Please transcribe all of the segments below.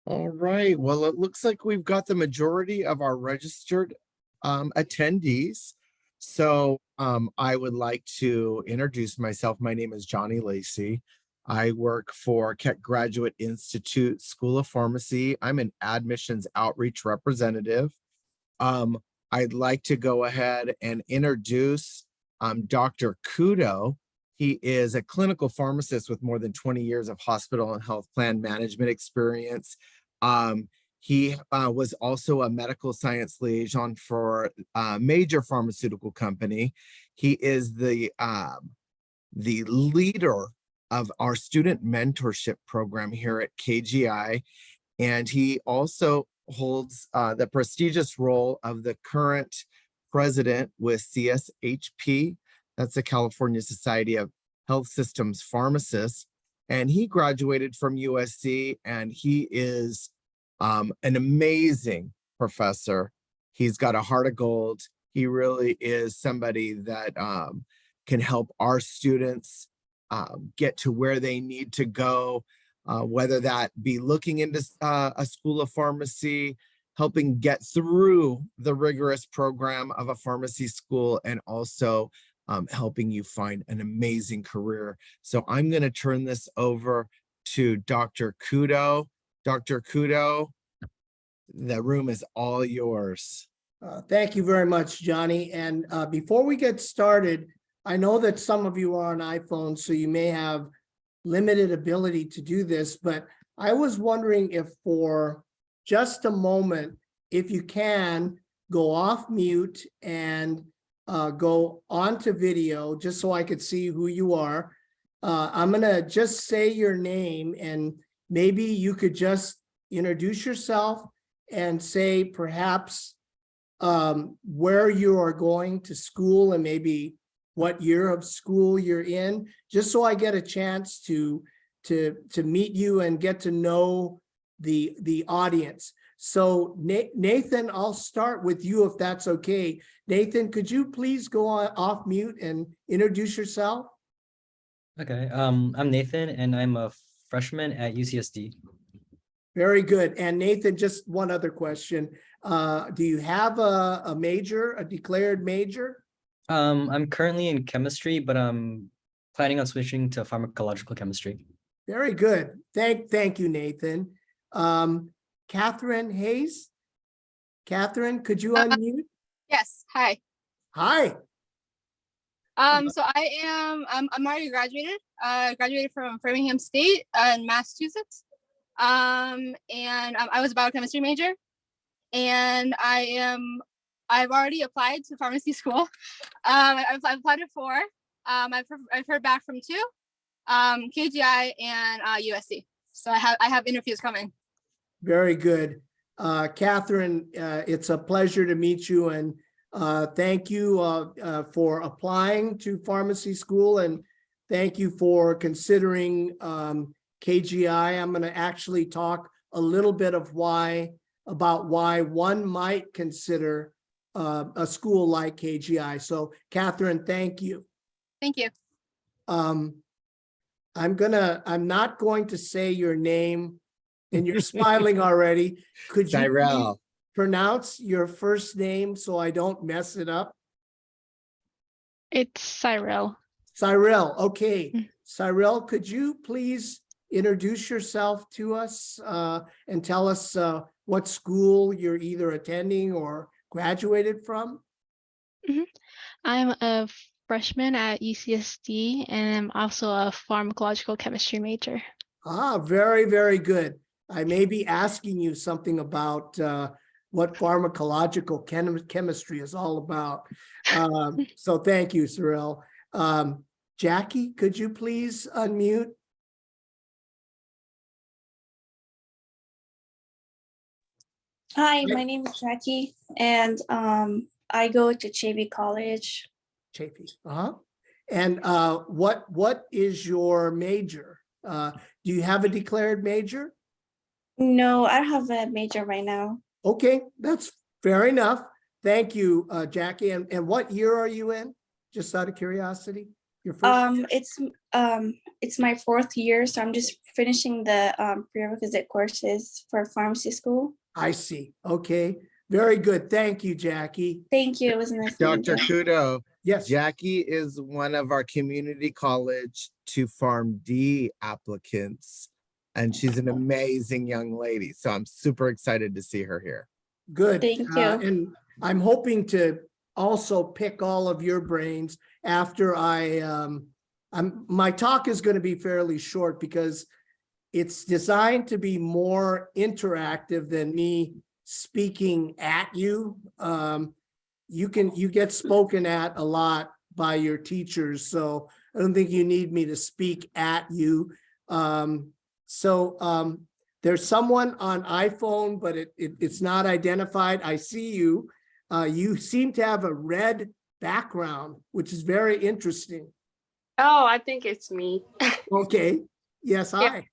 All right. Well, it looks like we've got the majority of our registered attendees. So I would like to introduce myself. My name is Johnny Lacey. I work for Keck Graduate Institute School of Pharmacy. I'm an admissions outreach representative. Um, I'd like to go ahead and introduce Dr. Kudo. He is a clinical pharmacist with more than 20 years of hospital and health plan management experience. He was also a medical science liaison for a major pharmaceutical company. He is the leader of our student mentorship program here at KGI, and he also holds the prestigious role of the current president with CSHP. That's the California Society of Health Systems Pharmacists. And he graduated from USC, and he is an amazing professor. He's got a heart of gold. He really is somebody that can help our students get to where they need to go, whether that be looking into a school of pharmacy, helping get through the rigorous program of a pharmacy school, and also helping you find an amazing career. So I'm going to turn this over to Dr. Kudo. Dr. Kudo, the room is all yours. Thank you very much, Johnny. And before we get started, I know that some of you are on iPhones, so you may have limited ability to do this, but I was wondering if for just a moment, if you can go off mute and go onto video, just so I could see who you are. I'm gonna just say your name, and maybe you could just introduce yourself and say perhaps where you are going to school and maybe what year of school you're in, just so I get a chance to meet you and get to know the audience. So Nathan, I'll start with you if that's okay. Nathan, could you please go off mute and introduce yourself? Okay, I'm Nathan and I'm a freshman at UCSD. Very good. And Nathan, just one other question. Do you have a major, a declared major? I'm currently in chemistry, but I'm planning on switching to pharmacological chemistry. Very good. Thank you, Nathan. Catherine Hayes. Catherine, could you unmute? Yes. Hi. Hi. So I'm already graduated. Graduated from Framingham State in Massachusetts. And I was a biochemistry major, and I've already applied to pharmacy school. I've applied to 4. I've heard back from 2, KGI and USC. So I have interviews coming. Very good. Catherine, it's a pleasure to meet you, and thank you for applying to pharmacy school, and thank you for considering KGI. I'm going to actually talk a little bit of about why one might consider a school like KGI. So Catherine, thank you. Thank you. I'm not going to say your name, and you're smiling already. Could you Cyrell. pronounce your first name so I don't mess it up? It's Cyrell. Cyrell, okay. Cyrell, could you please introduce yourself to us and tell us what school you're either attending or graduated from? I'm a freshman at UCSD, and I'm also a pharmacological chemistry major. Ah, very, very good. I may be asking you something about what pharmacological chemistry is all about. So thank you, Cyrell. Jackie, could you please unmute? Hi, my name is Jackie, and I go to Chapey College. Chapey, And what is your major? Do you have a declared major? No, I don't have a major right now. Okay, that's fair enough. Thank you, Jackie. And what year are you in? Just out of curiosity. Your first? It's my 4th year, so I'm just finishing the prerequisite courses for pharmacy school. I see. Okay, very good. Thank you, Jackie. Thank you. It was nice meeting Dr. you. Kudo, Yes, Jackie is one of our community college to Farm D applicants. And she's an amazing young lady. So I'm super excited to see her here. good. Thank you. And I'm hoping to also pick all of your brains after my talk is going to be fairly short because it's designed to be more interactive than me speaking at you. You get spoken at a lot by your teachers, so I don't think you need me to speak at you. There's someone on iPhone, but it's not identified. I see you. You seem to have a red background, which is very interesting. Oh, I think it's me. Okay. Yes, hi.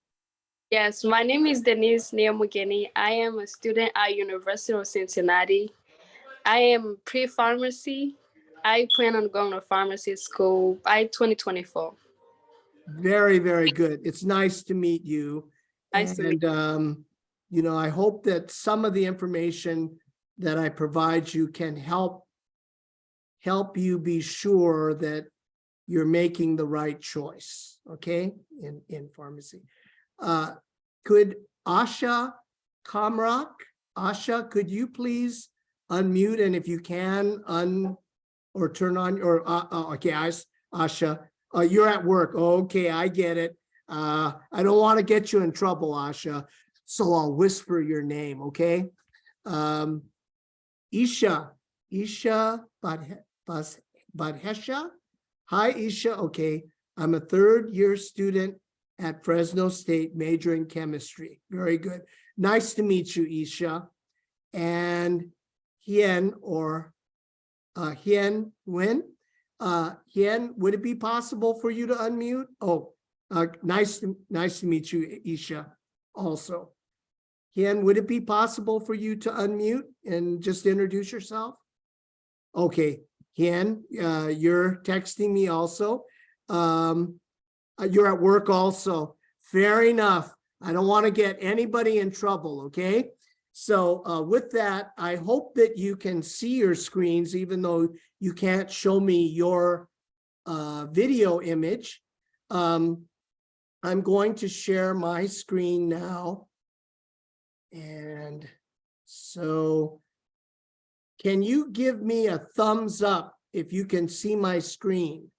Yes, my name is Denise Neomugeni. I am a student at University of Cincinnati. I am pre-pharmacy. I plan on going to pharmacy school by 2024. Very, very good. It's nice to meet you. Nice to meet And, I hope that some of the information that I provide you can help you be sure that you're making the right choice, okay, in pharmacy. Could Asha Kamrak, Asha, could you please unmute, and if you can, or turn on, or, okay, Asha, you're at work. Okay, I get it. I don't want to get you in trouble, Asha, so I'll whisper your name, okay? Isha Badhesha. Hi, Isha. Okay, I'm a 3rd-year student at Fresno State, majoring chemistry. Very good. Nice to meet you, Isha. And Hien or Hien Nguyen. Hien, would it be possible for you to unmute? Oh, nice to meet you, Isha, also. Hien, would it be possible for you to unmute and just introduce yourself? Okay, Hien, you're texting me also. You're at work also. Fair enough. I don't want to get anybody in trouble, okay? So with that, I hope that you can see your screens, even though you can't show me your video image. I'm going to share my screen now. And so can you give me a thumbs up if you can see my screen?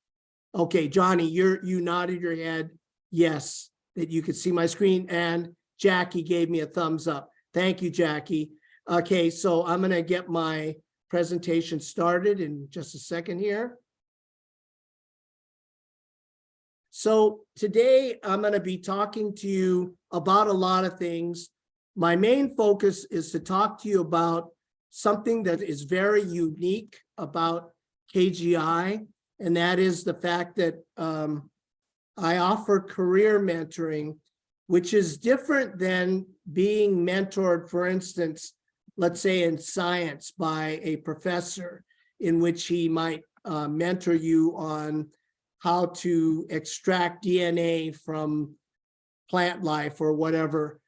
Okay, Johnny, you nodded your head. Yes, that you could see my screen, and Jackie gave me a thumbs up. Thank you, Jackie. Okay, so I'm gonna get my presentation started in just a second here. So today I'm gonna be talking to you about a lot of things. My main focus is to talk to you about something that is very unique about KGI, and that is the fact that I offer career mentoring, which is different than being mentored, for instance, let's say in science by a professor, in which he might mentor you on how to extract DNA from plant life or whatever.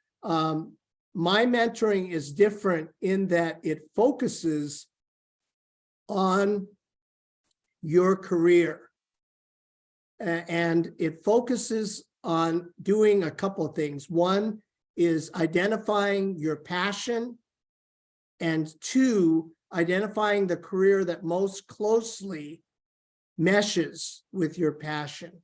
My mentoring is different in that it focuses on your career. And it focuses on doing a couple of things. One is identifying your passion, and 2, identifying the career that most closely meshes with your passion.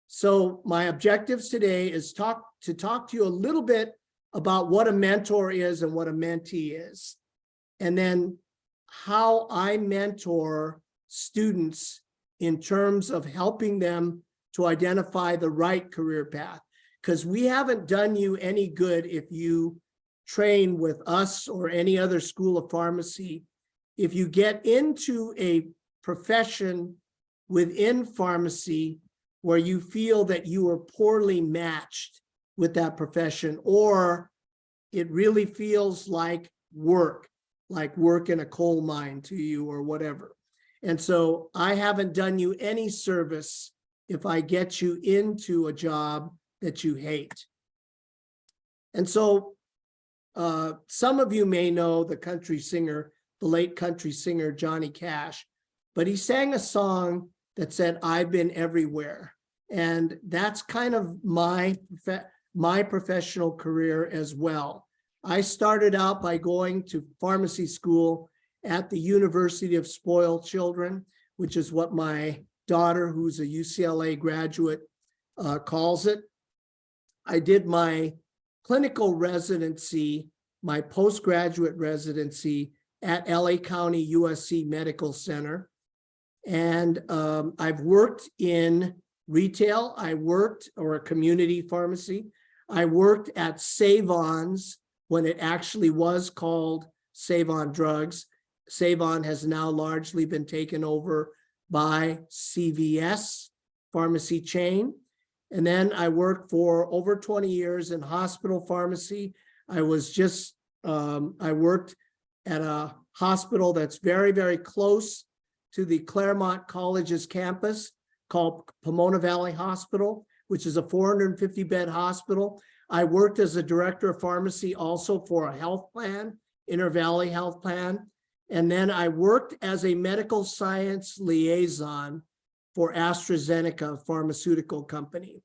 So my objectives today is to talk to you a little bit about what a mentor is and what a mentee is, and then how I mentor students in terms of helping them to identify the right career path. Because we haven't done you any good if you train with us or any other school of pharmacy. If you get into a profession within pharmacy where you feel that you are poorly matched with that profession, or it really feels like work in a coal mine to you or whatever. And so I haven't done you any service if I get you into a job that you hate. And so some of you may know the country singer, the late country singer, Johnny Cash, but he sang a song that said, "I've been everywhere." And that's kind of my professional career as well. I started out by going to pharmacy school at the University of Spoiled Children, which is what my daughter, who's a UCLA graduate, calls it. I did my clinical residency, my postgraduate residency at LA County USC Medical Center. And I've worked in retail. I worked, or a community pharmacy. I worked at Save-On's when it actually was called Save-On Drugs. Save-On has now largely been taken over by CVS pharmacy chain. And then I worked for over 20 years in hospital pharmacy. I worked at a hospital that's very, very close to the Claremont College's campus called Pomona Valley Hospital, which is a 450-bed hospital. I worked as a director of pharmacy also for a health plan, Inter Valley Health Plan. And then I worked as a medical science liaison for AstraZeneca pharmaceutical company.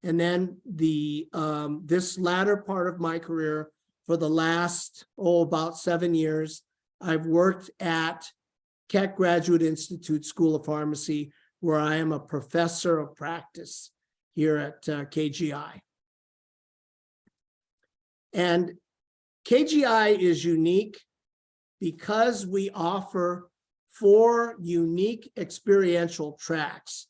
And then this latter part of my career, for the last, about 7 years, I've worked at Keck Graduate Institute School of Pharmacy, where I am a professor of practice here at KGI. And KGI is unique because we offer 4 unique experiential tracks.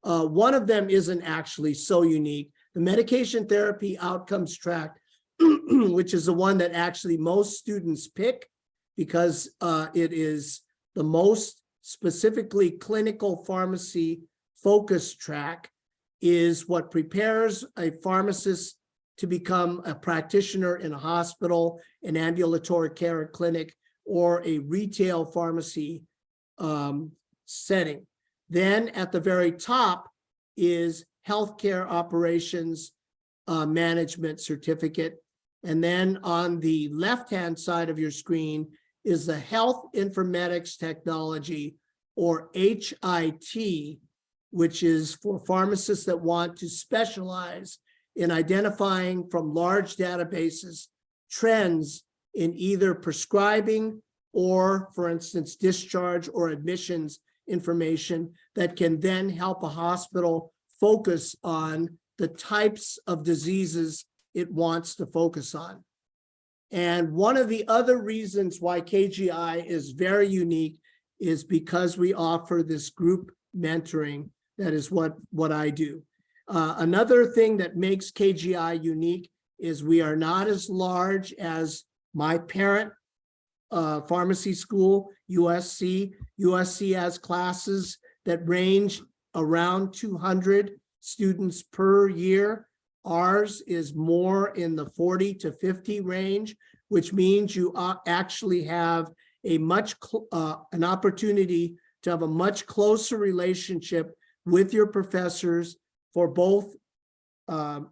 One of them isn't actually so unique. The medication therapy outcomes track, which is the one that actually most students pick because it is the most specifically clinical pharmacy focused track, is what prepares a pharmacist to become a practitioner in a hospital, an ambulatory care clinic, or a retail pharmacy setting. Then at the very top is healthcare operations management certificate. And then on the left-hand side of your screen is the health informatics technology, or HIT, which is for pharmacists that want to specialize in identifying from large databases trends in either prescribing or, for instance, discharge or admissions information that can then help a hospital focus on the types of diseases it wants to focus on. And one of the other reasons why KGI is very unique is because we offer this group mentoring. That is what I do. Another thing that makes KGI unique is we are not as large as my parent pharmacy school, USC. USC has classes that range around 200 students per year. Ours is more in the 40 to 50 range, which means you actually have a an opportunity to have a much closer relationship with your professors for both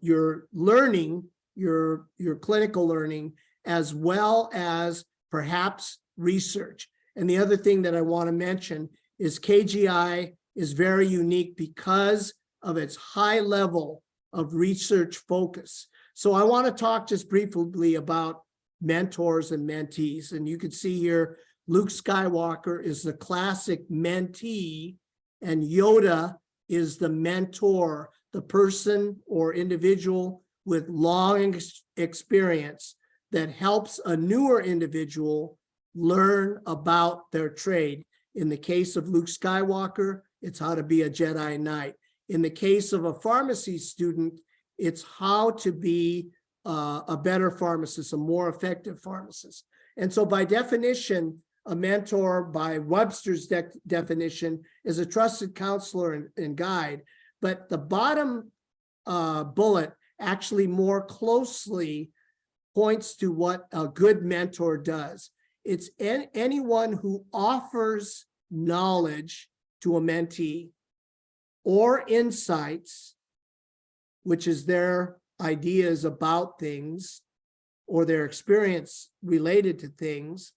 your learning, your clinical learning, as well as perhaps research. And the other thing that I want to mention is KGI is very unique because of its high level of research focus. So I want to talk just briefly about mentors and mentees. And you can see here, Luke Skywalker is the classic mentee, and Yoda is the mentor, the person or individual with long experience that helps a newer individual learn about their trade. In the case of Luke Skywalker, it's how to be a Jedi Knight. In the case of a pharmacy student, it's how to be a better pharmacist, a more effective pharmacist. And so by definition, a mentor by Webster's definition is a trusted counselor and guide. But the bottom bullet actually more closely points to what a good mentor does. It's anyone who offers knowledge to a mentee. or insights, which is their ideas about things or their experience related to things,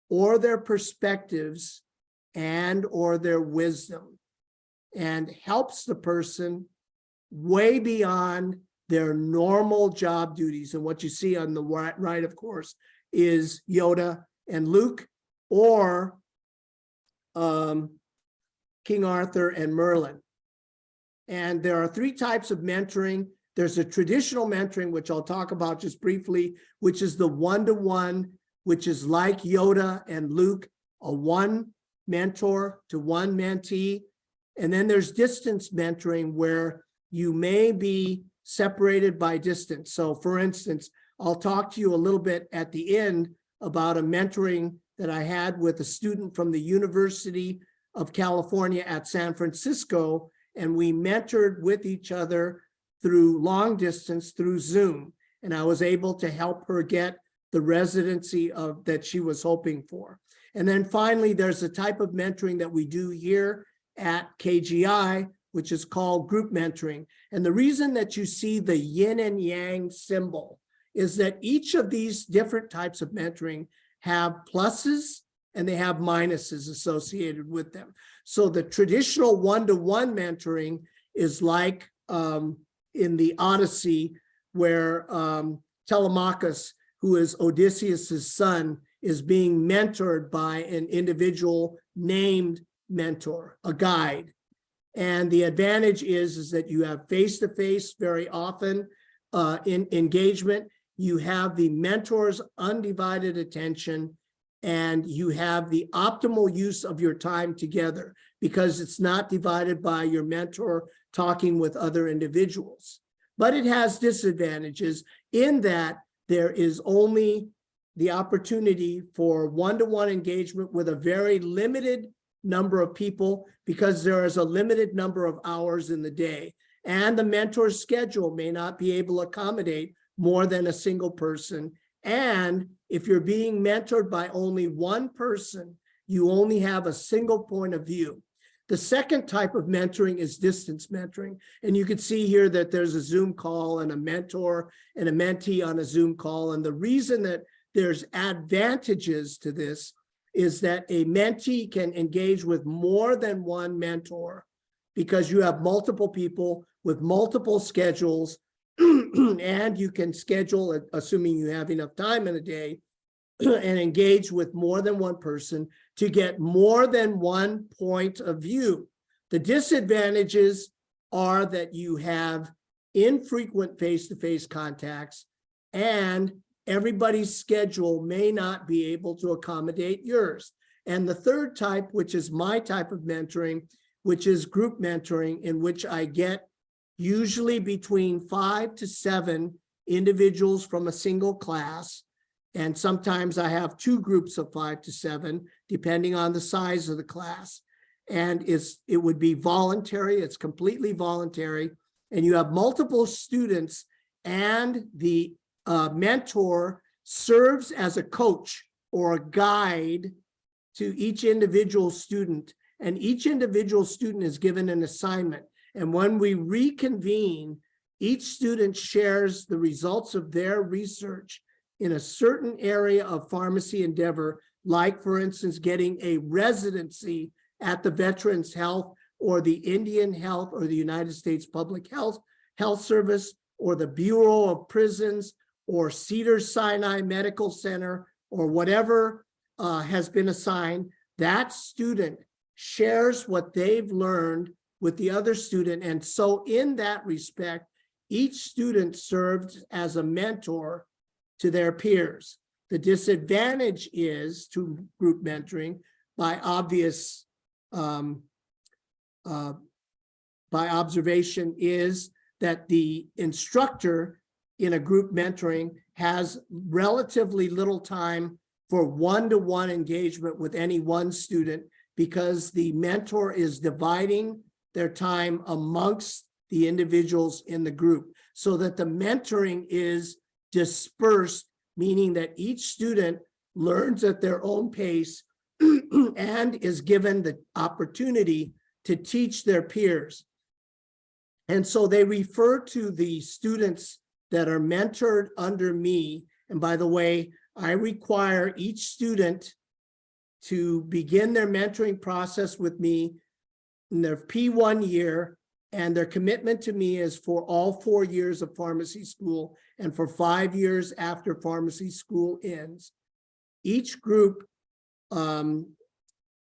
or their perspectives and or their wisdom, and helps the person way beyond their normal job duties. And what you see on the right, of course, is Yoda and Luke, or King Arthur and Merlin. And there are three types of mentoring. There's a traditional mentoring, which I'll talk about just briefly, which is the one-to-one, which is like Yoda and Luke, a one mentor to one mentee. And then there's distance mentoring, where you may be separated by distance. So for instance, I'll talk to you a little bit at the end about a mentoring that I had with a student from the University of California at San Francisco, and we mentored with each other through long distance through Zoom. And I was able to help her get the residency that she was hoping for. And then finally, there's a type of mentoring that we do here at KGI, which is called group mentoring. And the reason that you see the yin and yang symbol is that each of these different types of mentoring have pluses and they have minuses associated with them. So the traditional one-to-one mentoring is like in the Odyssey, where Telemachus, who is Odysseus's son, is being mentored by an individual named mentor, a guide. And the advantage is that you have face-to-face very often in engagement. You have the mentor's undivided attention, and you have the optimal use of your time together, because it's not divided by your mentor talking with other individuals. But it has disadvantages in that there is only the opportunity for one-to-one engagement with a very limited number of people, because there is a limited number of hours in the day. And the mentor's schedule may not be able to accommodate more than a single person. And if you're being mentored by only one person, you only have a single point of view. The second type of mentoring is distance mentoring. And you can see here that there's a Zoom call and a mentor and a mentee on a Zoom call. And the reason that there's advantages to this is that a mentee can engage with more than one mentor, because you have multiple people with multiple schedules, and you can schedule, assuming you have enough time in a day, and engage with more than one person to get more than one point of view. The disadvantages are that you have infrequent face-to-face contacts, and everybody's schedule may not be able to accommodate yours. And the third type, which is my type of mentoring, which is group mentoring, in which I get usually between 5 to 7 individuals from a single class. And sometimes I have 2 groups of 5 to 7, depending on the size of the class. And it would be voluntary, it's completely voluntary. And you have multiple students, and the mentor serves as a coach or a guide to each individual student. And each individual student is given an assignment. And when we reconvene, each student shares the results of their research in a certain area of pharmacy endeavor, like, for instance, getting a residency at the Veterans Health or the Indian Health or the United States Public Health Service or the Bureau of Prisons or Cedars-Sinai Medical Center or whatever has been assigned. That student shares what they've learned with the other student. And so in that respect, each student served as a mentor to their peers. The disadvantage is to group mentoring by observation is that the instructor in a group mentoring has relatively little time for one-to-one engagement with any one student, because the mentor is dividing their time amongst the individuals in the group, so that the mentoring is dispersed, meaning that each student learns at their own pace and is given the opportunity to teach their peers. And so they refer to the students that are mentored under me. And by the way, I require each student to begin their mentoring process with me in their P1 year, and their commitment to me is for all 4 years of pharmacy school and for 5 years after pharmacy school ends. Each group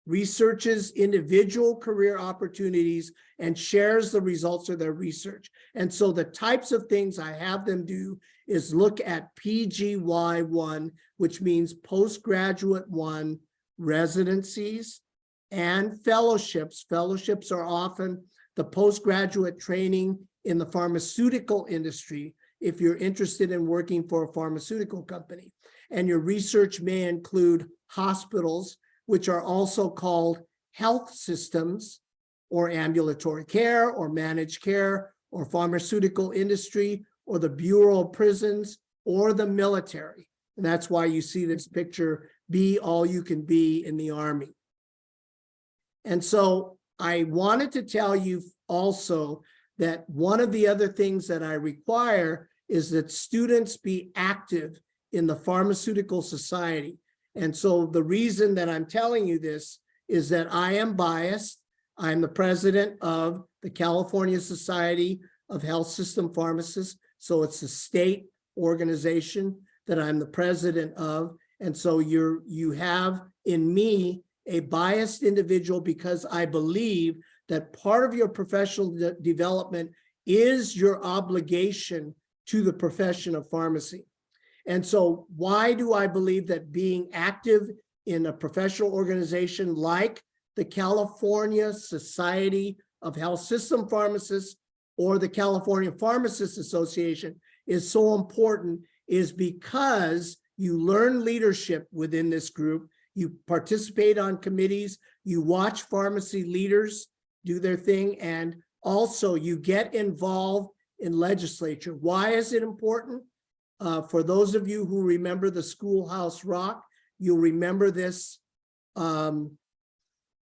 researches individual career opportunities and shares the results of their research. And so the types of things I have them do is look at PGY1, which means postgraduate 1 residencies and fellowships. Fellowships are often the postgraduate training in the pharmaceutical industry if you're interested in working for a pharmaceutical company. And your research may include hospitals, which are also called health systems, or ambulatory care, or managed care, or pharmaceutical industry, or the Bureau of Prisons, or the military. And that's why you see this picture, be all you can be in the Army. And so I wanted to tell you also that one of the other things that I require is that students be active in the pharmaceutical society. And so the reason that I'm telling you this is that I am biased. I'm the president of the California Society of Health System Pharmacists. So it's a state organization that I'm the president of. And so you have in me a biased individual because I believe that part of your professional development is your obligation to the profession of pharmacy. And so why do I believe that being active in a professional organization like the California Society of Health System Pharmacists or the California Pharmacists Association is so important is because you learn leadership within this group, you participate on committees, you watch pharmacy leaders do their thing, and also you get involved in legislature. Why is it important? For those of you who remember the Schoolhouse Rock, you'll remember this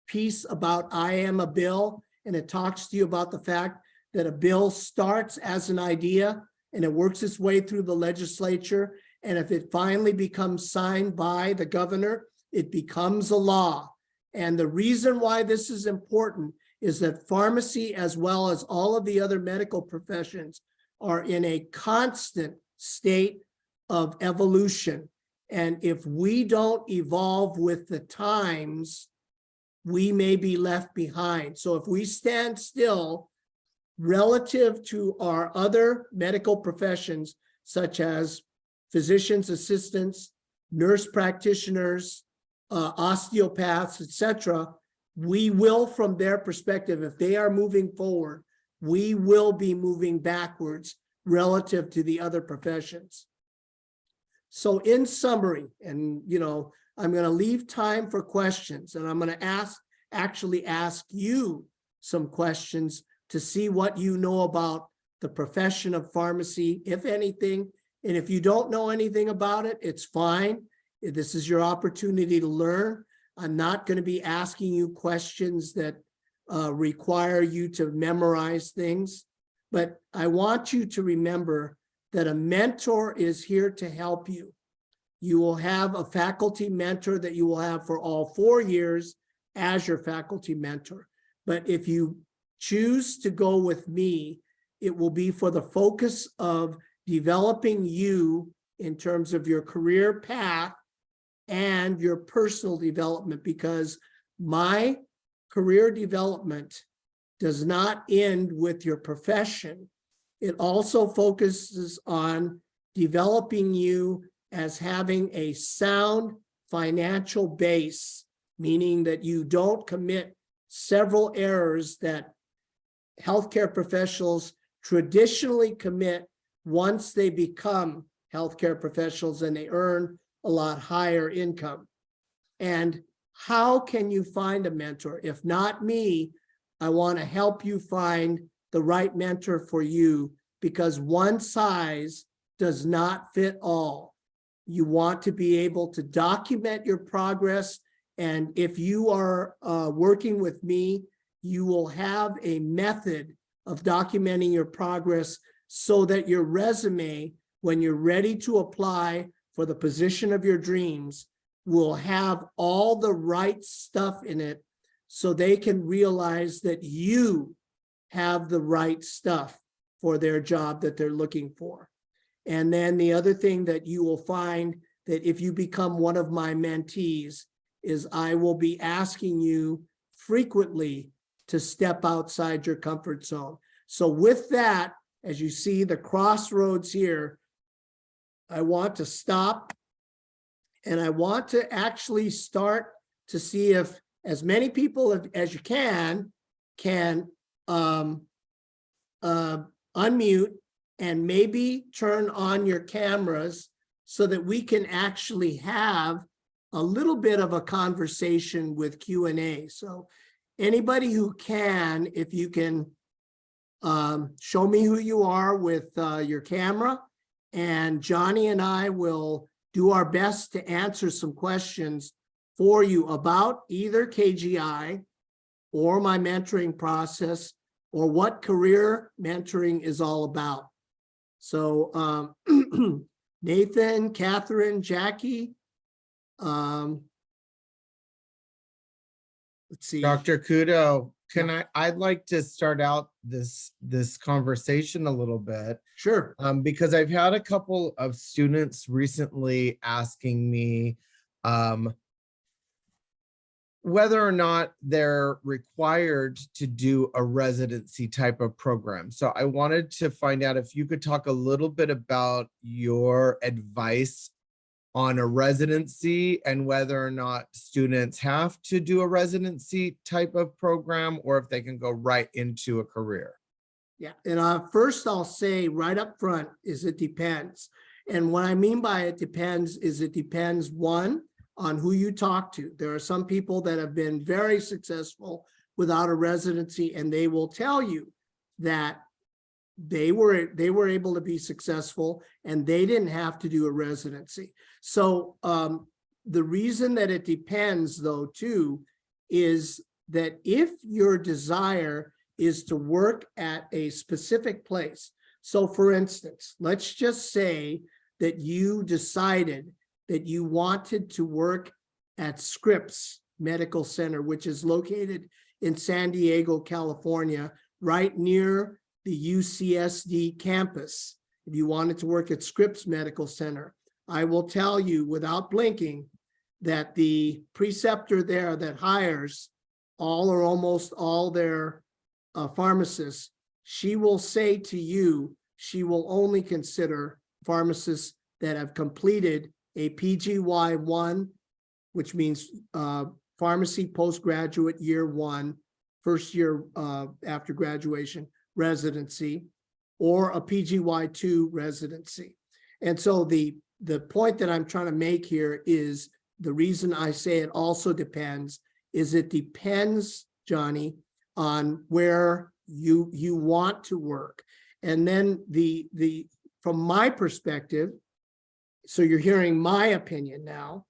piece about I Am a Bill, and it talks to you about the fact that a bill starts as an idea and it works its way through the legislature, and if it finally becomes signed by the governor, it becomes a law. And the reason why this is important is that pharmacy, as well as all of the other medical professions, are in a constant state of evolution. And if we don't evolve with the times, we may be left behind. So if we stand still relative to our other medical professions, such as physicians' assistants, nurse practitioners, osteopaths, etc., we will, from their perspective, if they are moving forward, we will be moving backwards relative to the other professions. So in summary, and I'm going to leave time for questions, and I'm going to actually ask you some questions to see what you know about the profession of pharmacy, if anything. And if you don't know anything about it, it's fine. This is your opportunity to learn. I'm not going to be asking you questions that require you to memorize things, but I want you to remember that a mentor is here to help you. You will have a faculty mentor that you will have for all 4 years as your faculty mentor. But if you choose to go with me, it will be for the focus of developing you in terms of your career path and your personal development, because my career development does not end with your profession. It also focuses on developing you as having a sound financial base, meaning that you don't commit several errors that healthcare professionals traditionally commit once they become healthcare professionals and they earn a lot higher income. And how can you find a mentor? If not me, I want to help you find the right mentor for you, because one size does not fit all. You want to be able to document your progress. And if you are working with me, you will have a method of documenting your progress so that your resume, when you're ready to apply for the position of your dreams, will have all the right stuff in it so they can realize that you have the right stuff for their job that they're looking for. And then the other thing that you will find that if you become one of my mentees is I will be asking you frequently to step outside your comfort zone. So with that, as you see the crossroads here, I want to stop and I want to actually start to see if as many people as you can unmute and maybe turn on your cameras so that we can actually have a little bit of a conversation with Q&A. So anybody who can, if you can show me who you are with your camera, and Johnny and I will do our best to answer some questions for you about either KGI or my mentoring process or what career mentoring is all about. So Nathan, Catherine, Jackie, let's see. Dr. Kudo, I'd like to start out this conversation a little bit. Sure. Because I've had a couple of students recently asking me whether or not they're required to do a residency type of program. So I wanted to find out if you could talk a little bit about your advice on a residency and whether or not students have to do a residency type of program or if they can go right into a career. Yeah, and first I'll say right up front is it depends. And what I mean by it depends is it depends, one, on who you talk to. There are some people that have been very successful without a residency, and they will tell you that they were able to be successful and they didn't have to do a residency. So the reason that it depends though too is that if your desire is to work at a specific place. So for instance, let's just say that you decided that you wanted to work at Scripps Medical Center, which is located in San Diego, California, right near the UCSD campus. If you wanted to work at Scripps Medical Center, I will tell you without blinking that the preceptor there that hires all or almost all their pharmacists, she will say to you, she will only consider pharmacists that have completed a PGY1, which means pharmacy postgraduate year one, first year after graduation residency, or a PGY2 residency. And so the point that I'm trying to make here is the reason I say it also depends is it depends, Johnny, on where you want to work. And then from my perspective, so you're hearing my opinion now,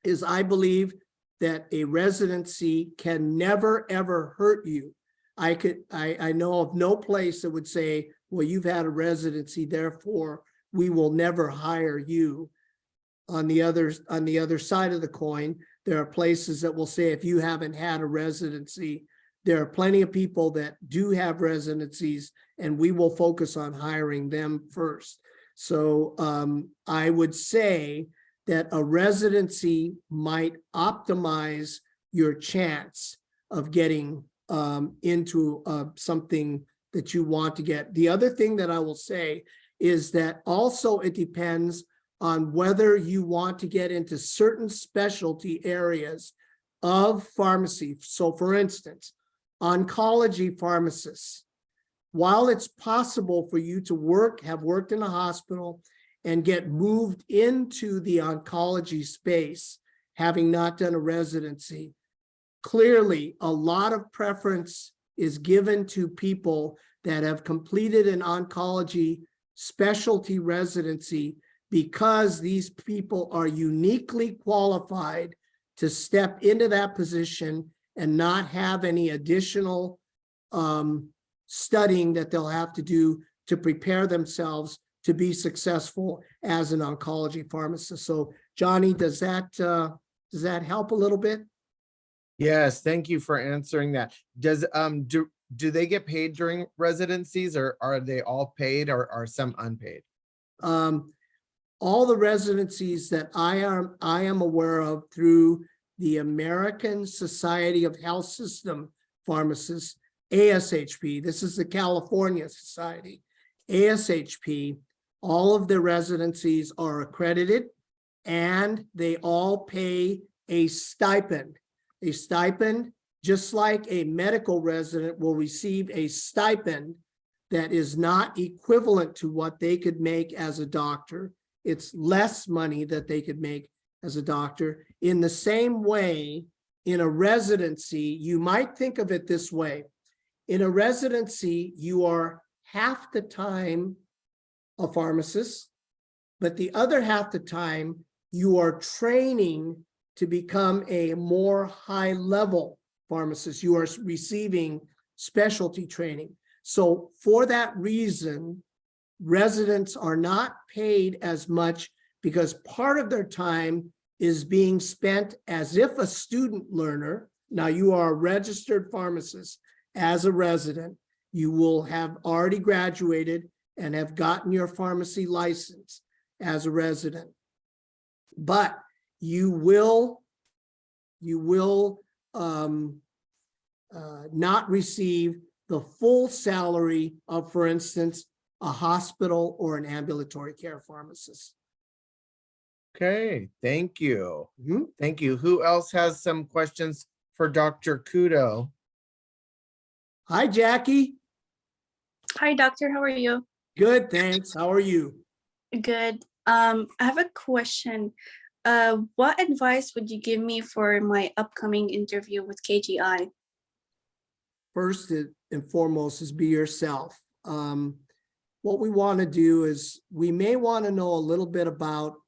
is I believe that a residency can never, ever hurt you. I know of no place that would say, well, you've had a residency, therefore we will never hire you. On the other side of the coin, there are places that will say, if you haven't had a residency, there are plenty of people that do have residencies and we will focus on hiring them first. So I would say that a residency might optimize your chance of getting into something that you want to get. The other thing that I will say is that also it depends on whether you want to get into certain specialty areas of pharmacy. So for instance, oncology pharmacists, while it's possible for you to have worked in a hospital and get moved into the oncology space, having not done a residency, clearly a lot of preference is given to people that have completed an oncology specialty residency because these people are uniquely qualified to step into that position and not have any additional studying that they'll have to do to prepare themselves to be successful as an oncology pharmacist. So Johnny, does that help a little bit? Yes, thank you for answering that. Does do they get paid during residencies, or are they all paid, or are some unpaid? All the residencies that I am aware of through the American Society of Health System Pharmacists, ASHP, this is the California Society, ASHP, all of the residencies are accredited and they all pay a stipend. A stipend, just like a medical resident will receive a stipend that is not equivalent to what they could make as a doctor. It's less money that they could make as a doctor. In the same way, in a residency, you might think of it this way. In a residency, you are half the time a pharmacist, but the other half the time you are training to become a more high-level pharmacist. You are receiving specialty training. So for that reason, residents are not paid as much because part of their time is being spent as if a student learner. Now you are a registered pharmacist as a resident. You will have already graduated and have gotten your pharmacy license as a resident. But you will not receive the full salary of, for instance, a hospital or an ambulatory care pharmacist. Okay, thank you. Mhm. Thank you. Who else has some questions for Dr. Kudo? Hi, Jackie. Hi, doctor. How are you? Good, thanks. How are you? Good. I have a question. What advice would you give me for my upcoming interview with KGI? First and foremost is be yourself. What we want to do is we may want to know a little bit about,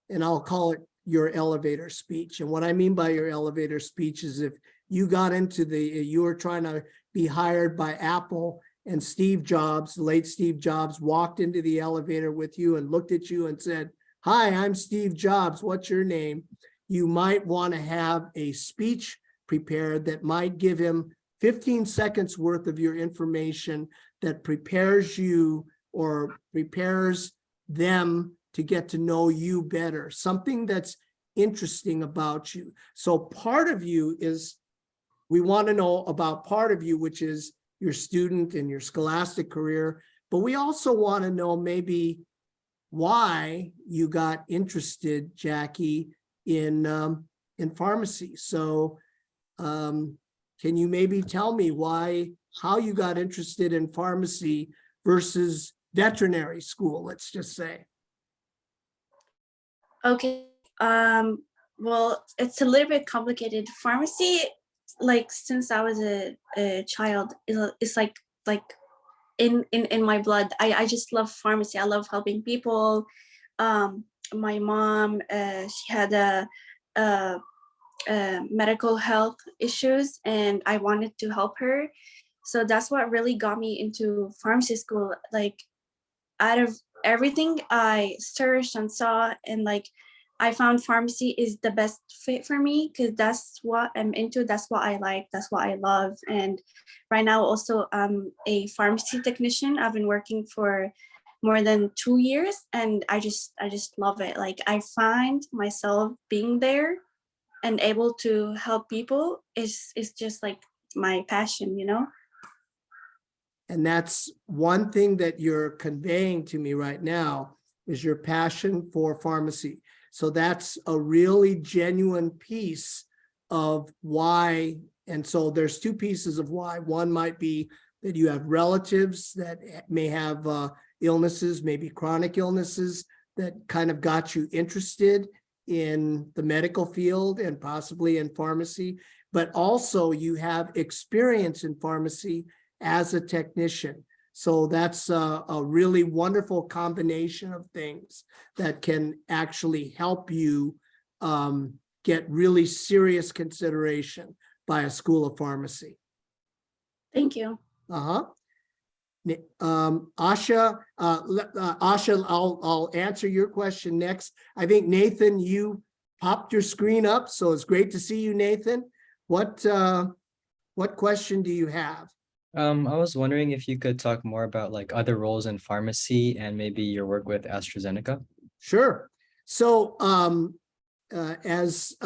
and I'll call it your elevator speech. And what I mean by your elevator speech is if you got into you were trying to be hired by Apple and Steve Jobs, the late Steve Jobs, walked into the elevator with you and looked at you and said, "Hi, I'm Steve Jobs. What's your name?" You might want to have a speech prepared that might give him 15 seconds worth of your information that prepares you or prepares them to get to know you better, something that's interesting about you. So part of you is, we want to know about part of you, which is your student and your scholastic career, but we also want to know maybe why you got interested, Jackie, in pharmacy. So can you maybe tell me how you got interested in pharmacy versus veterinary school, let's just say? Okay. Well, it's a little bit complicated. Pharmacy, like since I was a child, it's like in my blood. I just love pharmacy. I love helping people. My mom, she had a medical health issues, and I wanted to help her. So that's what really got me into pharmacy school. Like out of everything I searched and saw, and like I found pharmacy is the best fit for me because that's what I'm into. That's what I like. That's what I love. And right now also I'm a pharmacy technician. I've been working for more than 2 years, and I just love it. Like I find myself being there and able to help people is just like my passion, you know? And that's one thing that you're conveying to me right now is your passion for pharmacy. So that's a really genuine piece of why. And so there's two pieces of why. One might be that you have relatives that may have illnesses, maybe chronic illnesses, that kind of got you interested in the medical field and possibly in pharmacy, but also you have experience in pharmacy as a technician. So that's a really wonderful combination of things that can actually help you get really serious consideration by a school of pharmacy. Thank you. Uh-huh. Asha, Asha, I'll answer your question next. I think Nathan, you popped your screen up, so it's great to see you, Nathan. What question do you have? I was wondering if you could talk more about like other roles in pharmacy and maybe your work with AstraZeneca. Sure. So as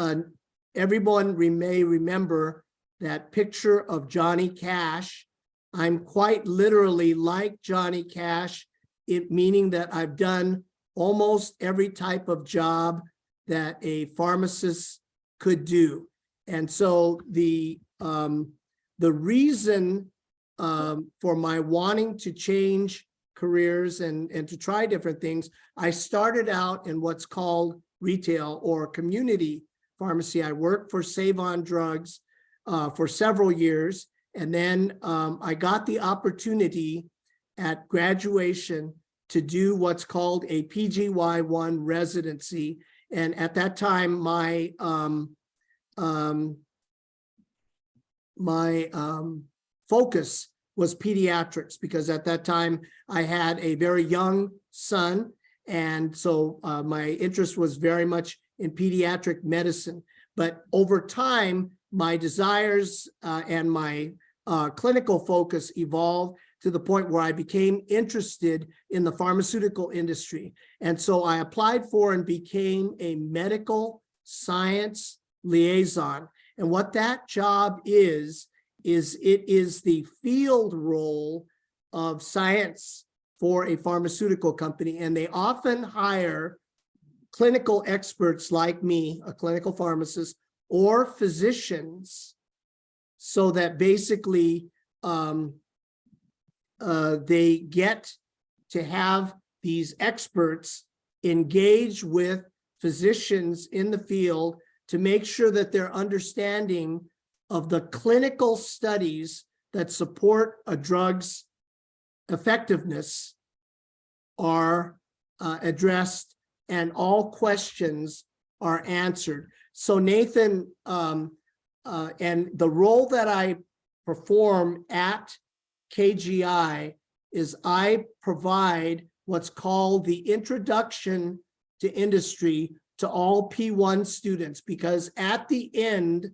everyone may remember that picture of Johnny Cash, I'm quite literally like Johnny Cash, it meaning that I've done almost every type of job that a pharmacist could do. And so the reason for my wanting to change careers and to try different things, I started out in what's called retail or community pharmacy. I worked for Save On Drugs for several years. And then I got the opportunity at graduation to do what's called a PGY1 residency. And at that time, my focus was pediatrics, because at that time I had a very young son. And so my interest was very much in pediatric medicine. But over time, my desires and my clinical focus evolved to the point where I became interested in the pharmaceutical industry. And so I applied for and became a medical science liaison. And what that job is it is the field role of science for a pharmaceutical company. And they often hire clinical experts like me, a clinical pharmacist, or physicians, so that basically they get to have these experts engage with physicians in the field to make sure that their understanding of the clinical studies that support a drug's effectiveness are addressed and all questions are answered. So Nathan, and the role that I perform at KGI is I provide what's called the introduction to industry to all P1 students, because at the end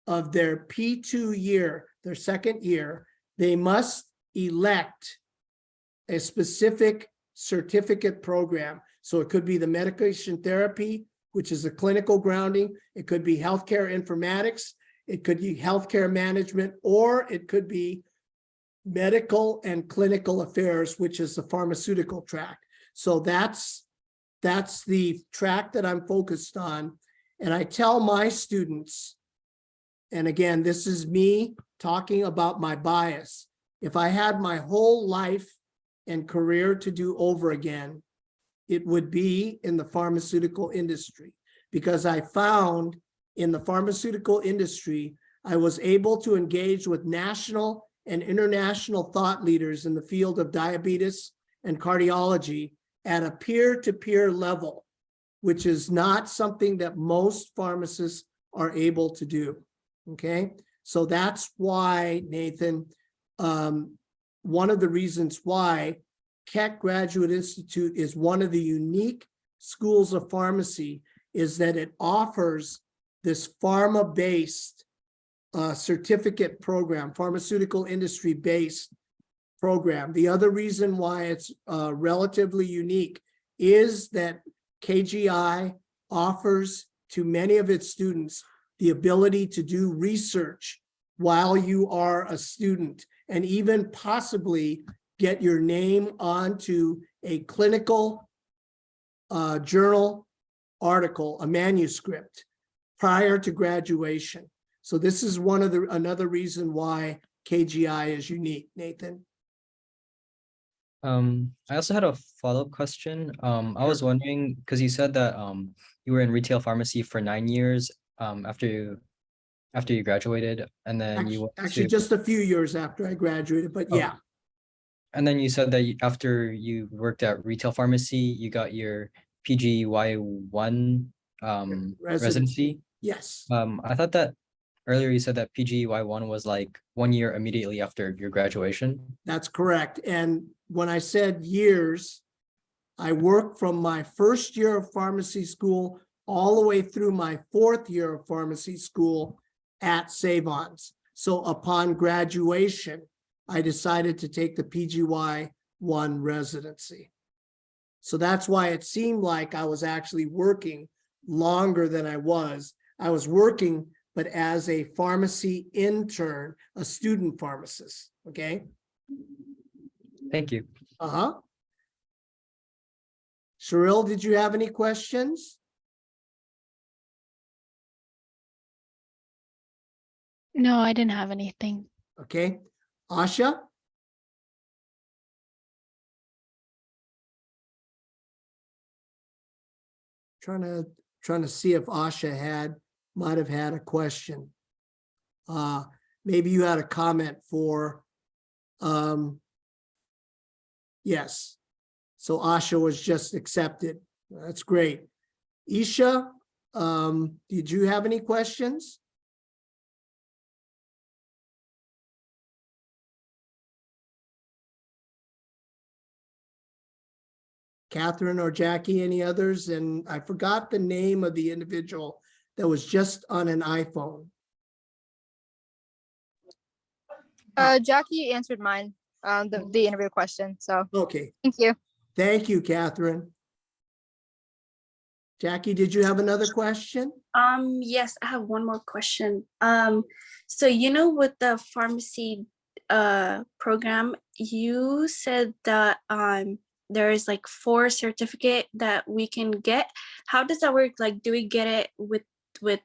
of their P2 year, their second year, they must elect a specific certificate program. So it could be the medication therapy, which is a clinical grounding. It could be healthcare informatics. It could be healthcare management, or it could be medical and clinical affairs, which is the pharmaceutical track. So that's the track that I'm focused on. And I tell my students, and again, this is me talking about my bias. If I had my whole life and career to do over again, it would be in the pharmaceutical industry, because I found in the pharmaceutical industry, I was able to engage with national and international thought leaders in the field of diabetes and cardiology at a peer-to-peer level, which is not something that most pharmacists are able to do. Okay, so that's why, Nathan, one of the reasons why Keck Graduate Institute is one of the unique schools of pharmacy is that it offers this pharma-based certificate program, pharmaceutical industry-based program. The other reason why it's relatively unique is that KGI offers to many of its students the ability to do research while you are a student, and even possibly get your name onto a clinical journal article, a manuscript, prior to graduation. So this is another reason why KGI is unique, Nathan. I also had a follow-up question. I was wondering, because you said that you were in retail pharmacy for 9 years after you graduated, and then you went Actually, just a few years after I graduated, but yeah. And then you said that after you worked at retail pharmacy, you got your PGY1 residency. Yes. I thought that earlier you said that PGY1 was like 1 year immediately after your graduation. That's correct. And when I said years, I worked from my first year of pharmacy school all the way through my 4th year of pharmacy school at Savons. So upon graduation, I decided to take the PGY1 residency. So that's why it seemed like I was actually working longer than I was. I was working, but as a pharmacy intern, a student pharmacist, okay? Thank you. Uh-huh. Cheryl, did you have any questions? No, I didn't have anything. Okay. Asha? Trying to see if Asha might have had a question. Maybe you had a comment for, yes. So Asha was just accepted. That's great. Isha, did you have any questions? Catherine or Jackie, any others? And I forgot the name of the individual that was just on an iPhone. Jackie answered mine, the interview question. So Okay, thank you. thank you, Catherine. Jackie, did you have another question? Yes, I have one more question. So with the pharmacy program, you said that there is like 4 certificate that we can get. How does that work? Like, do we get it with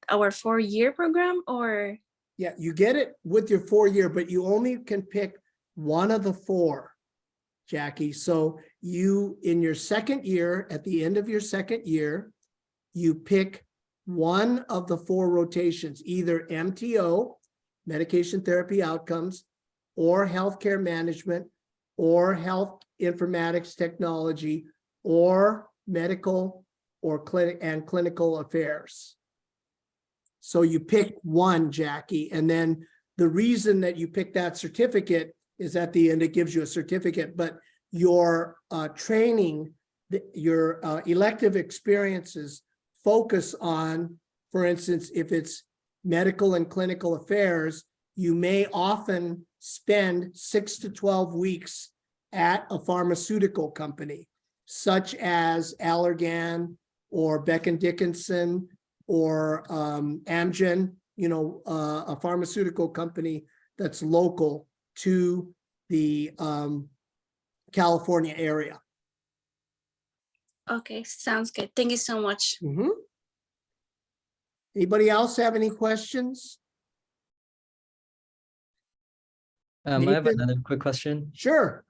our 4-year program, or? Yeah, you get it with your 4-year, but you only can pick one of the 4, Jackie. So you, in your 2nd year, at the end of your 2nd year, you pick one of the 4 rotations, either MTO, medication therapy outcomes, or healthcare management, or health informatics technology, or medical or clinical affairs. So you pick one, Jackie, and then the reason that you pick that certificate is at the end, it gives you a certificate, but your training, your elective experiences focus on, for instance, if it's medical and clinical affairs, you may often spend 6 to 12 weeks at a pharmaceutical company, such as Allergan or Becton Dickinson or Amgen, a pharmaceutical company that's local to the California area. Okay, sounds good. Thank you so much. Mhm. Anybody else have any questions? I have Nathan? another quick question. Sure.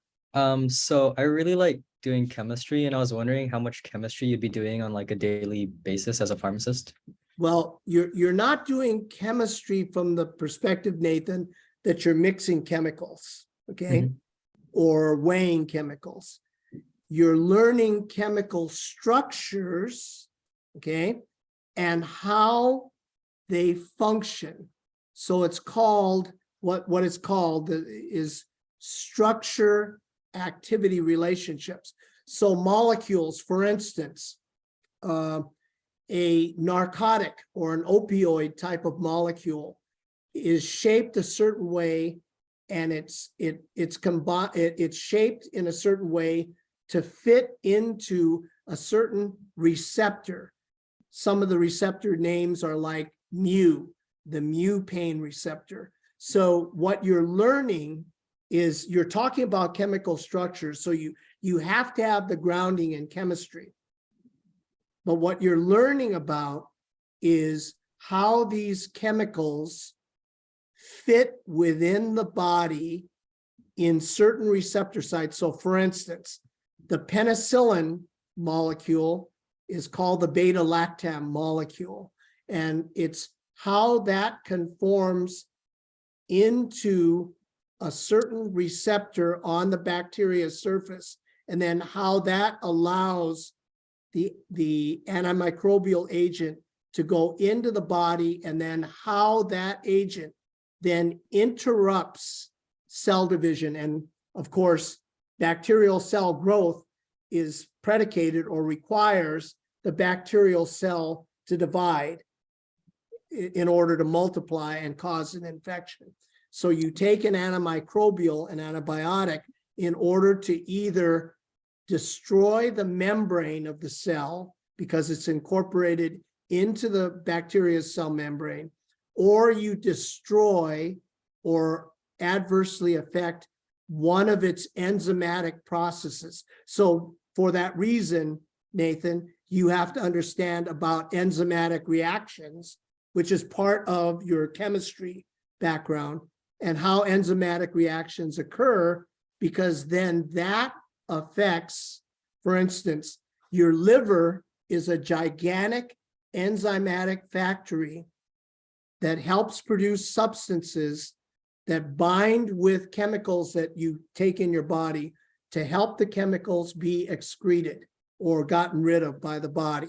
So I really like doing chemistry, and I was wondering how much chemistry you'd be doing on like a daily basis as a pharmacist. Well, you're not doing chemistry from the perspective, Nathan, that you're mixing chemicals, okay? Mhm. Or weighing chemicals. You're learning chemical structures, okay? And how they function. So it's called, what it's called is structure activity relationships. So molecules, for instance, a narcotic or an opioid type of molecule is shaped a certain way, and it's shaped in a certain way to fit into a certain receptor. Some of the receptor names are like mu, the mu pain receptor. So what you're learning is you're talking about chemical structures. So you have to have the grounding in chemistry. But what you're learning about is how these chemicals fit within the body in certain receptor sites. So for instance, the penicillin molecule is called the beta-lactam molecule. And it's how that conforms into a certain receptor on the bacteria surface, and then how that allows the antimicrobial agent to go into the body, and then how that agent then interrupts cell division. And of course, bacterial cell growth is predicated or requires the bacterial cell to divide in order to multiply and cause an infection. So you take an antimicrobial, an antibiotic, in order to either destroy the membrane of the cell because it's incorporated into the bacteria's cell membrane, or you destroy or adversely affect one of its enzymatic processes. So for that reason, Nathan, you have to understand about enzymatic reactions, which is part of your chemistry background, and how enzymatic reactions occur, because then that affects, for instance, your liver is a gigantic enzymatic factory that helps produce substances that bind with chemicals that you take in your body to help the chemicals be excreted or gotten rid of by the body.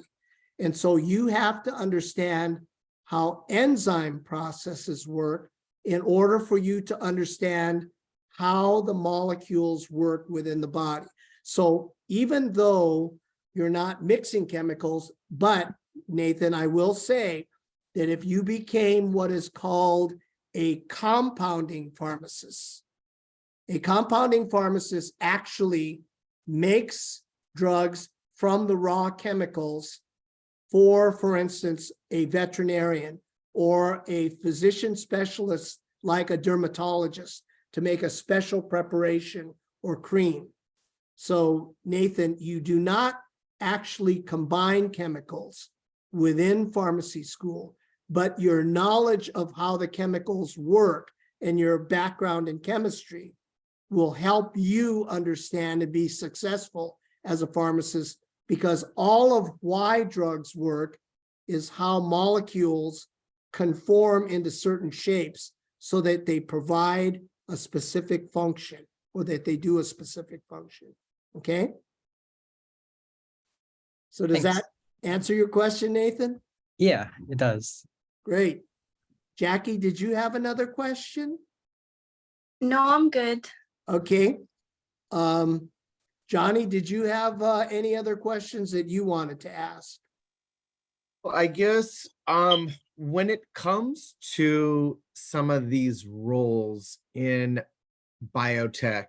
And so you have to understand how enzyme processes work in order for you to understand how the molecules work within the body. So even though you're not mixing chemicals, but Nathan, I will say that if you became what is called a compounding pharmacist actually makes drugs from the raw chemicals for instance, a veterinarian or a physician specialist like a dermatologist to make a special preparation or cream. So Nathan, you do not actually combine chemicals within pharmacy school, but your knowledge of how the chemicals work and your background in chemistry will help you understand and be successful as a pharmacist, because all of why drugs work is how molecules conform into certain shapes so that they provide a specific function or that they do a specific function. Okay? So does Thanks. that answer your question, Nathan? Yeah, it does. Great. Jackie, did you have another question? No, I'm good. Okay. Johnny, did you have any other questions that you wanted to ask? Well, I guess when it comes to some of these roles in biotech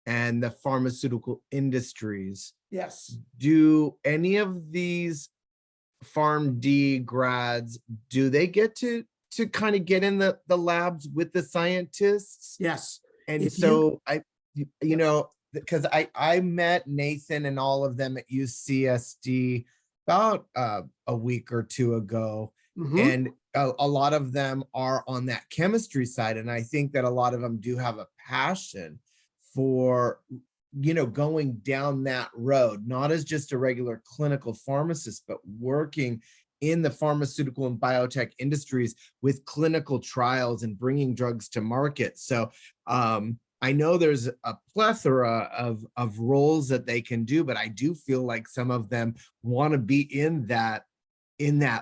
and the pharmaceutical industries, Yes. do any of these PharmD grads, do they get to kind of get in the labs with the scientists? Yes. And If so you know, because I met Nathan and all of them at UCSD about a week or two ago, Mhm. and a lot of them are on that chemistry side, and I think that a lot of them do have a passion for, you know, going down that road, not as just a regular clinical pharmacist, but working in the pharmaceutical and biotech industries with clinical trials and bringing drugs to market. So I know there's a plethora of roles that they can do, but I do feel like some of them want to be in that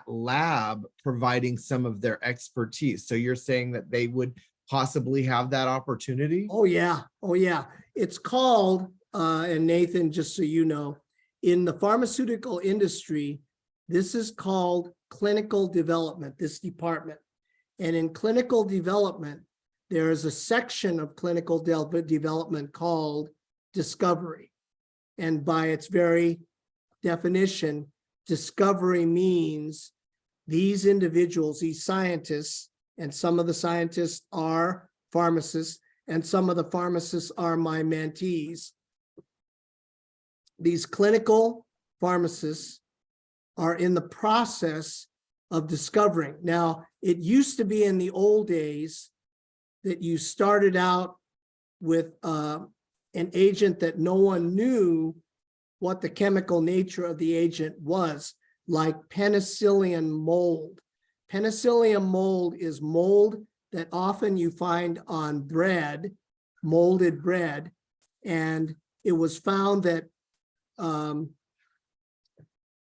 lab providing some of their expertise. So you're saying that they would possibly have that opportunity? Oh, yeah. Oh, yeah. It's called, and Nathan, just so you know, in the pharmaceutical industry, this is called clinical development, this department. And in clinical development, there is a section of clinical development called discovery. And by its very definition, discovery means these individuals, these scientists, and some of the scientists are pharmacists, and some of the pharmacists are my mentees. These clinical pharmacists are in the process of discovering. Now, it used to be in the old days that you started out with an agent that no one knew what the chemical nature of the agent was, like penicillium mold. Penicillium mold is mold that often you find on bread, molded bread, and it was found that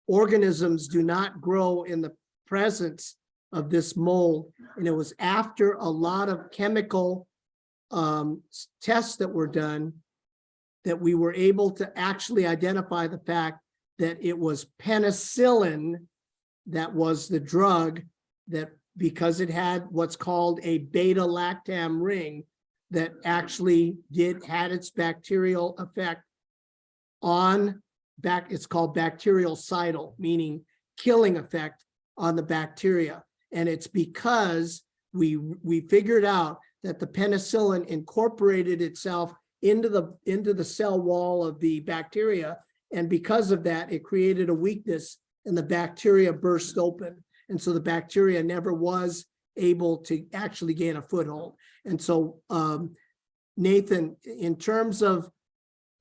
organisms do not grow in the presence of this mold. And it was after a lot of chemical tests that were done that we were able to actually identify the fact that it was penicillin that was the drug that, because it had what's called a beta-lactam ring, that actually had its bacterial effect on it's called bactericidal, meaning killing effect on the bacteria. And it's because we figured out that the penicillin incorporated itself into the cell wall of the bacteria. And because of that, it created a weakness and the bacteria burst open. And so the bacteria never was able to actually gain a foothold. And so, Nathan, in terms of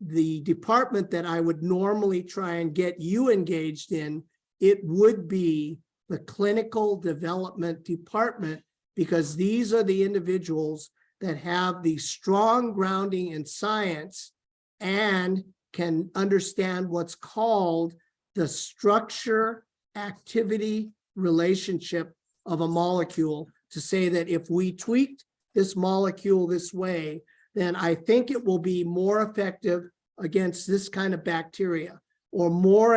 the department that I would normally try and get you engaged in, it would be the clinical development department, because these are the individuals that have the strong grounding in science and can understand what's called the structure activity relationship of a molecule, to say that if we tweaked this molecule this way, then I think it will be more effective against this kind of bacteria, or more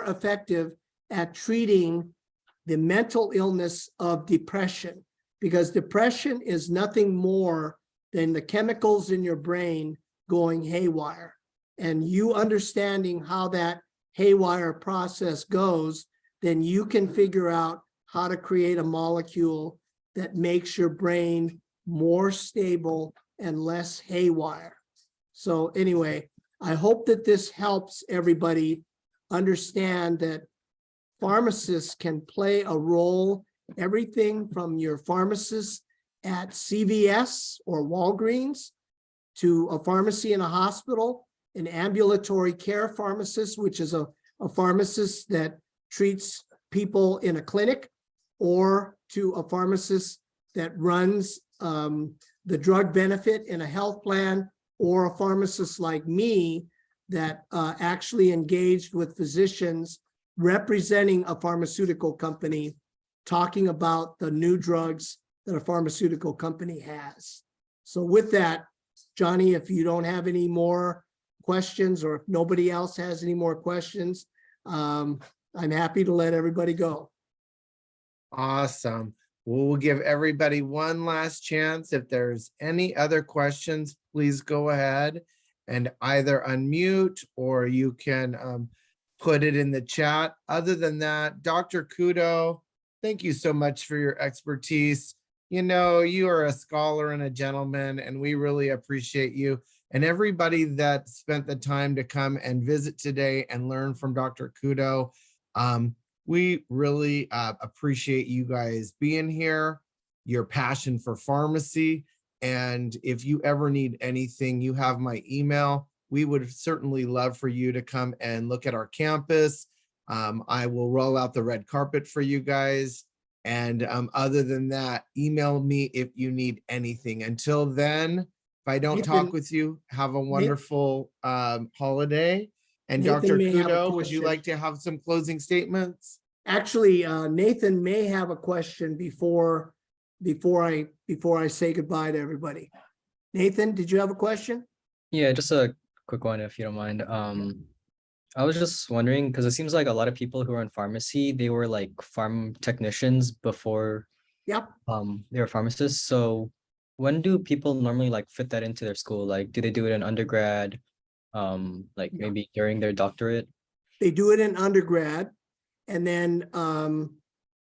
effective at treating the mental illness of depression, because depression is nothing more than the chemicals in your brain going haywire. And you understanding how that haywire process goes, then you can figure out how to create a molecule that makes your brain more stable and less haywire. So anyway, I hope that this helps everybody understand that pharmacists can play a role, everything from your pharmacist at CVS or Walgreens to a pharmacy in a hospital, an ambulatory care pharmacist, which is a pharmacist that treats people in a clinic, or to a pharmacist that runs the drug benefit in a health plan, or a pharmacist like me that actually engaged with physicians representing a pharmaceutical company, talking about the new drugs that a pharmaceutical company has. So with that, Johnny, if you don't have any more questions, or if nobody else has any more questions, I'm happy to let everybody go. Awesome. We'll give everybody one last chance. If there's any other questions, please go ahead and either unmute, or you can put it in the chat. Other than that, Dr. Kudo, thank you so much for your expertise. You know, you are a scholar and a gentleman, and we really appreciate you. And everybody that spent the time to come and visit today and learn from Dr. Kudo, we really appreciate you guys being here, your passion for pharmacy. And if you ever need anything, you have my email. We would certainly love for you to come and look at our campus. I will roll out the red carpet for you guys. And other than that, email me if you need anything. Until then, if I don't talk with you, have a wonderful holiday. And Nathan Dr. may have a Kudo, would you question. like to have some closing statements? Actually, Nathan may have a question before I say goodbye to everybody. Nathan, did you have a question? Yeah, just a quick one, if you don't mind. I was just wondering, because it seems like a lot of people who are in pharmacy, they were like farm technicians before Yep. they were pharmacists. So when do people normally like fit that into their school? Like, do they do it in undergrad? Like Yeah. maybe during their doctorate? They do it in undergrad, and then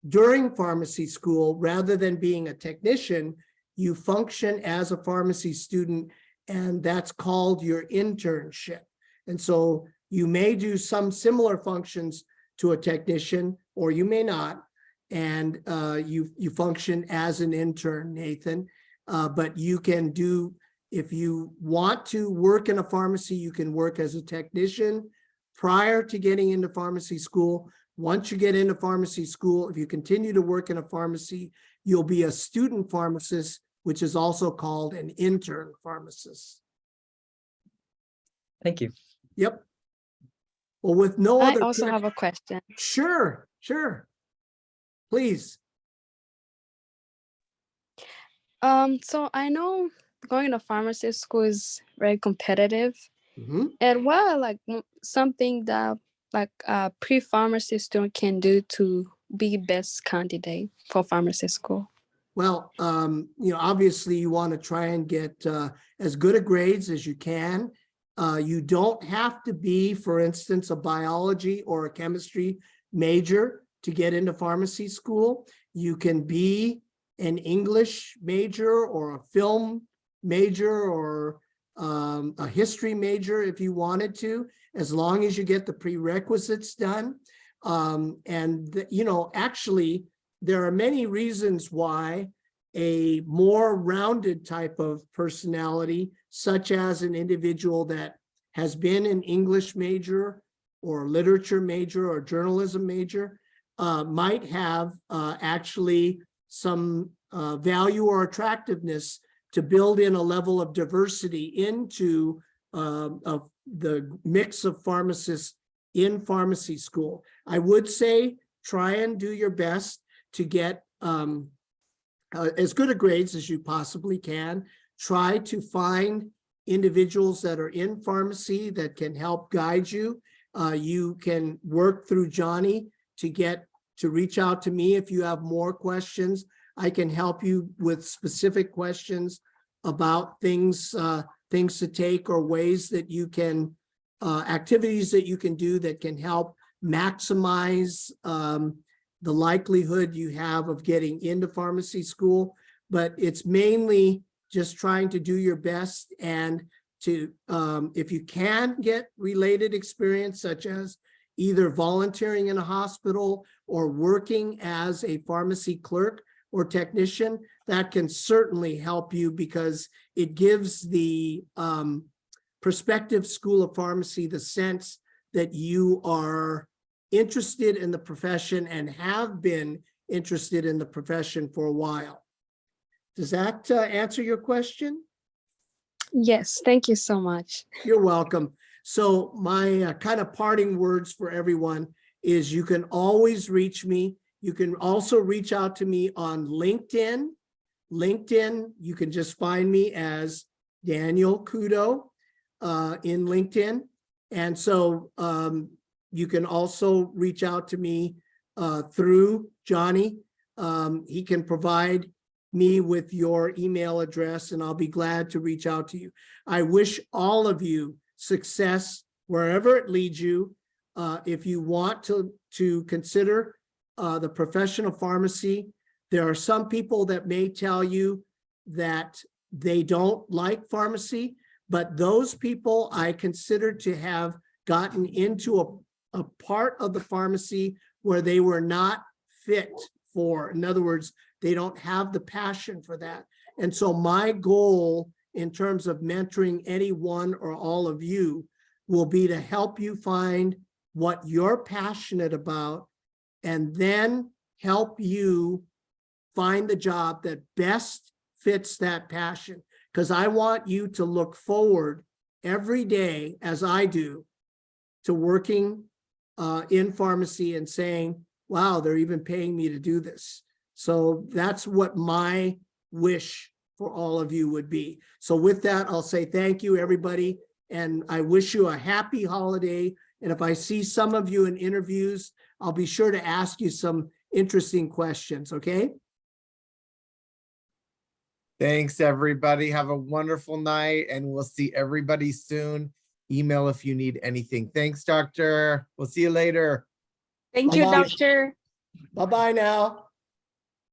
during pharmacy school, rather than being a technician, you function as a pharmacy student, and that's called your internship. And so you may do some similar functions to a technician, or you may not, and you function as an intern, Nathan. But you can do, if you want to work in a pharmacy, you can work as a technician prior to getting into pharmacy school. Once you get into pharmacy school, if you continue to work in a pharmacy, you'll be a student pharmacist, which is also called an intern pharmacist. Thank you. Yep. Well, with no I other. also have a question. Sure. Please. So I know going to pharmacy school is very competitive. Mhm. And what are like something that like a pre-pharmacy student can do to be best candidate for pharmacy school? Well, obviously you want to try and get as good a grades as you can. You don't have to be, for instance, a biology or a chemistry major to get into pharmacy school. You can be an English major or a film major or a history major if you wanted to, as long as you get the prerequisites done. Actually, there are many reasons why a more rounded type of personality, such as an individual that has been an English major or literature major or journalism major, might have actually some value or attractiveness to build in a level of diversity into the mix of pharmacists in pharmacy school. I would say try and do your best to get as good a grades as you possibly can. Try to find individuals that are in pharmacy that can help guide you. You can work through Johnny to reach out to me if you have more questions. I can help you with specific questions about things to take or ways that you can, activities that you can do that can help maximize the likelihood you have of getting into pharmacy school. But it's mainly just trying to do your best and to, if you can get related experience, such as either volunteering in a hospital or working as a pharmacy clerk or technician, that can certainly help you, because it gives the prospective school of pharmacy the sense that you are interested in the profession and have been interested in the profession for a while. Does that answer your question? Yes, thank you so much. You're welcome. So my kind of parting words for everyone is you can always reach me. You can also reach out to me on LinkedIn. LinkedIn, you can just find me as Daniel Kudo in LinkedIn. And so you can also reach out to me through Johnny. He can provide me with your email address and I'll be glad to reach out to you. I wish all of you success wherever it leads you. If you want to consider the profession of pharmacy, there are some people that may tell you that they don't like pharmacy, but those people I consider to have gotten into a part of the pharmacy where they were not fit for. In other words, they don't have the passion for that. And so my goal in terms of mentoring any one or all of you will be to help you find what you're passionate about and then help you find the job that best fits that passion. Because I want you to look forward every day, as I do, to working in pharmacy and saying, wow, they're even paying me to do this. So that's what my wish for all of you would be. So with that, I'll say thank you, everybody. And I wish you a happy holiday. And if I see some of you in interviews, I'll be sure to ask you some interesting questions, okay? Thanks, everybody. Have a wonderful night, and we'll see everybody soon. Email if you need anything. Thanks, doctor. We'll see you later. Thank you, Bye-bye. doctor. Bye-bye now.